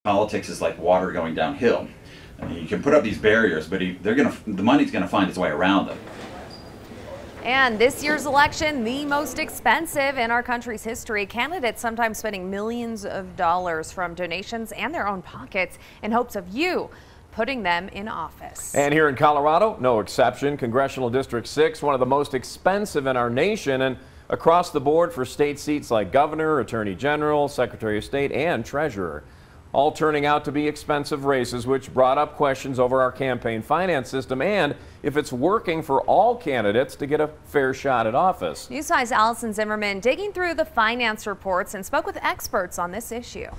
Politics is like water going downhill. I mean, you can put up these barriers, but the money's going to find its way around them. And this year's election, the most expensive in our country's history. Candidates sometimes spending millions of dollars from donations and their own pockets in hopes of you putting them in office. And here in Colorado, no exception. Congressional District 6, one of the most expensive in our nation, and across the board for state seats like governor, attorney general, secretary of state, and treasurer. All turning out to be expensive races, which brought up questions over our campaign finance system and if it's working for all candidates to get a fair shot at office. News 5's Allison Zimmerman digging through the finance reports and spoke with experts on this issue.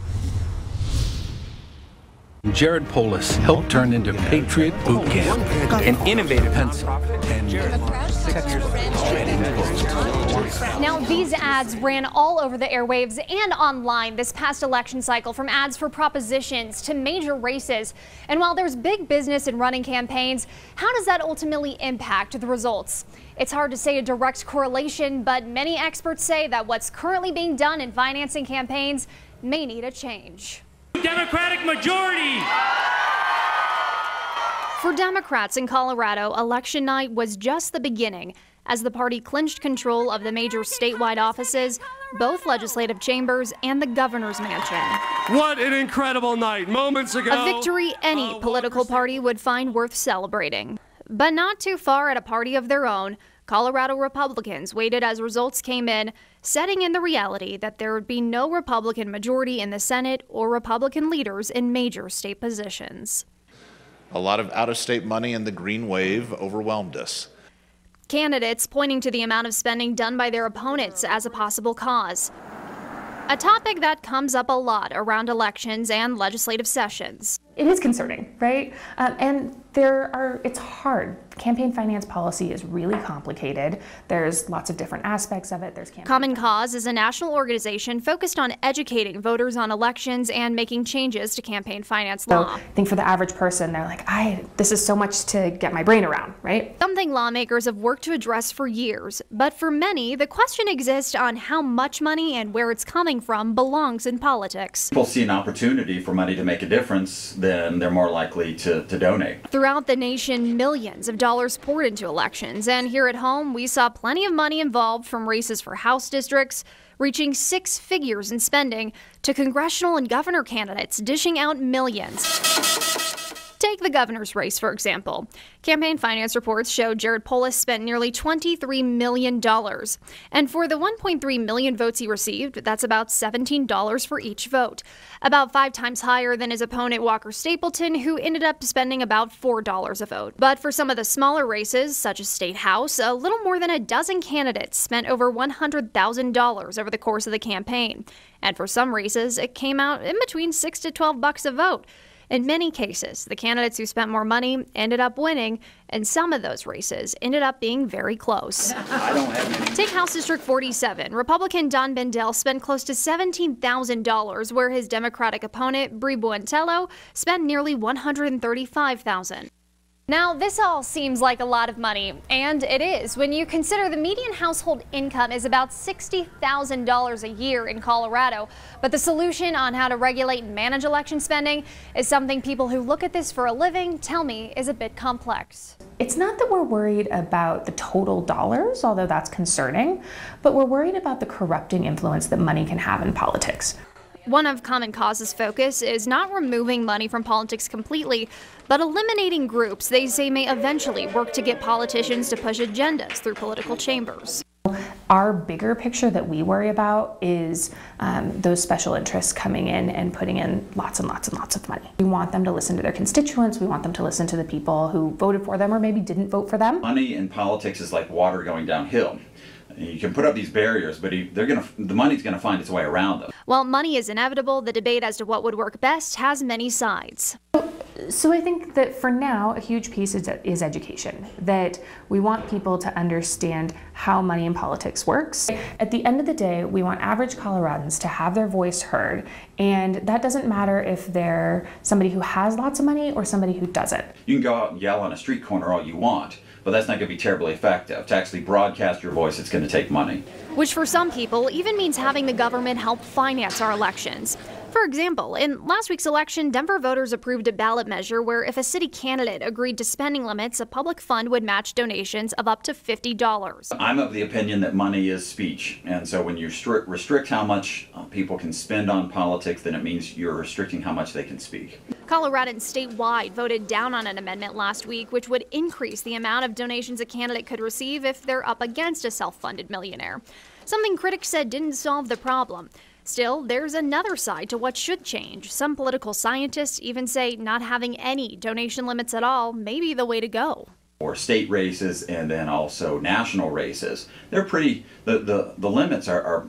Jared Polis helped turn into Patriot Boot Camp, an innovative pencil. Now, these ads ran all over the airwaves and online this past election cycle, from ads for propositions to major races. And while there's big business in running campaigns, how does that ultimately impact the results? It's hard to say a direct correlation, but many experts say that what's currently being done in financing campaigns may need a change. Democratic majority. For Democrats in Colorado, election night was just the beginning as the party clinched control of the major statewide offices, both legislative chambers, and the governor's mansion. What an incredible night. Moments ago, a victory any political party would find worth celebrating. But not too far at a party of their own, Colorado Republicans waited as results came in, setting in the reality that there would be no Republican majority in the Senate or Republican leaders in major state positions. A lot of out-of-state money and the green wave overwhelmed us. Candidates pointing to the amount of spending done by their opponents as a possible cause. A topic that comes up a lot around elections and legislative sessions. It is concerning, right? And it's hard. Campaign finance policy is really complicated. There's lots of different aspects of it. Common Cause is a national organization focused on educating voters on elections and making changes to campaign finance law. So I think for the average person, they're like, this is so much to get my brain around, right? Something lawmakers have worked to address for years. But for many, the question exists on how much money and where it's coming from belongs in politics. People see an opportunity for money to make a difference, then they're more likely to donate. Throughout the nation, millions of dollars poured into elections, and here at home, we saw plenty of money involved, from races for House districts reaching 6 figures in spending to congressional and governor candidates dishing out millions. Take the governor's race, for example. Campaign finance reports show Jared Polis spent nearly $23 million. And for the 1.3 million votes he received, that's about $17 for each vote. About 5 times higher than his opponent Walker Stapleton, who ended up spending about $4 a vote. But for some of the smaller races, such as State House, a little more than a dozen candidates spent over $100,000 over the course of the campaign. And for some races, it came out in between $6 to $12 a vote. In many cases, the candidates who spent more money ended up winning, and some of those races ended up being very close. Take House District 47. Republican Don Bendel spent close to $17,000, where his Democratic opponent, Bri Buentello, spent nearly $135,000. Now, this all seems like a lot of money, and it is when you consider the median household income is about $60,000 a year in Colorado. But the solution on how to regulate and manage election spending is something people who look at this for a living tell me is a bit complex. It's not that we're worried about the total dollars, although that's concerning, but we're worried about the corrupting influence that money can have in politics. One of Common Cause's focus is not removing money from politics completely, but eliminating groups they say may eventually work to get politicians to push agendas through political chambers. Our bigger picture that we worry about is those special interests coming in and putting in lots and lots and lots of money. We want them to listen to their constituents. We want them to listen to the people who voted for them or maybe didn't vote for them. Money in politics is like water going downhill. You can put up these barriers, but the money's going to find its way around them. While money is inevitable, the debate as to what would work best has many sides. So I think that for now, a huge piece is education, that we want people to understand how money in politics works. At the end of the day, we want average Coloradans to have their voice heard, and that doesn't matter if they're somebody who has lots of money or somebody who doesn't. You can go out and yell on a street corner all you want, but that's not going to be terribly effective. To actually broadcast your voice, it's going to take money. Which for some people even means having the government help finance our elections. For example, in last week's election, Denver voters approved a ballot measure where if a city candidate agreed to spending limits, a public fund would match donations of up to $50. I'm of the opinion that money is speech, and so when you restrict how much people can spend on politics, then it means you're restricting how much they can speak. Coloradans statewide voted down on an amendment last week, which would increase the amount of donations a candidate could receive if they're up against a self-funded millionaire. Something critics said didn't solve the problem. Still, there's another side to what should change. Some political scientists even say not having any donation limits at all may be the way to go. Or state races and then also national races. They're pretty, the limits are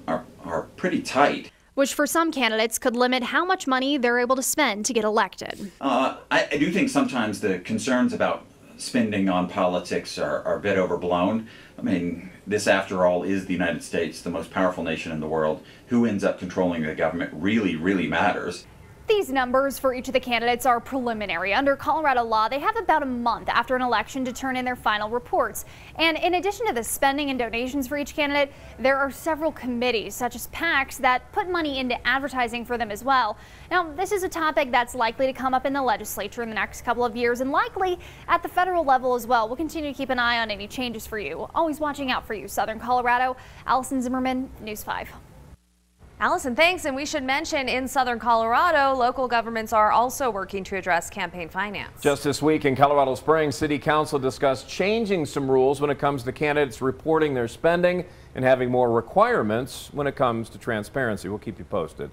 pretty tight. Which for some candidates could limit how much money they're able to spend to get elected. I do think sometimes the concerns about spending on politics are a bit overblown. I mean, this after all is the United States, the most powerful nation in the world. Who ends up controlling the government really matters. These numbers for each of the candidates are preliminary. Under Colorado law, they have about a month after an election to turn in their final reports. And in addition to the spending and donations for each candidate, there are several committees, such as PACs, that put money into advertising for them as well. Now, this is a topic that's likely to come up in the legislature in the next couple of years and likely at the federal level as well. We'll continue to keep an eye on any changes for you. Always watching out for you, Southern Colorado. Allison Zimmerman, News 5. Allison, thanks. And we should mention in Southern Colorado, local governments are also working to address campaign finance. Just this week in Colorado Springs, City Council discussed changing some rules when it comes to candidates reporting their spending and having more requirements when it comes to transparency. We'll keep you posted.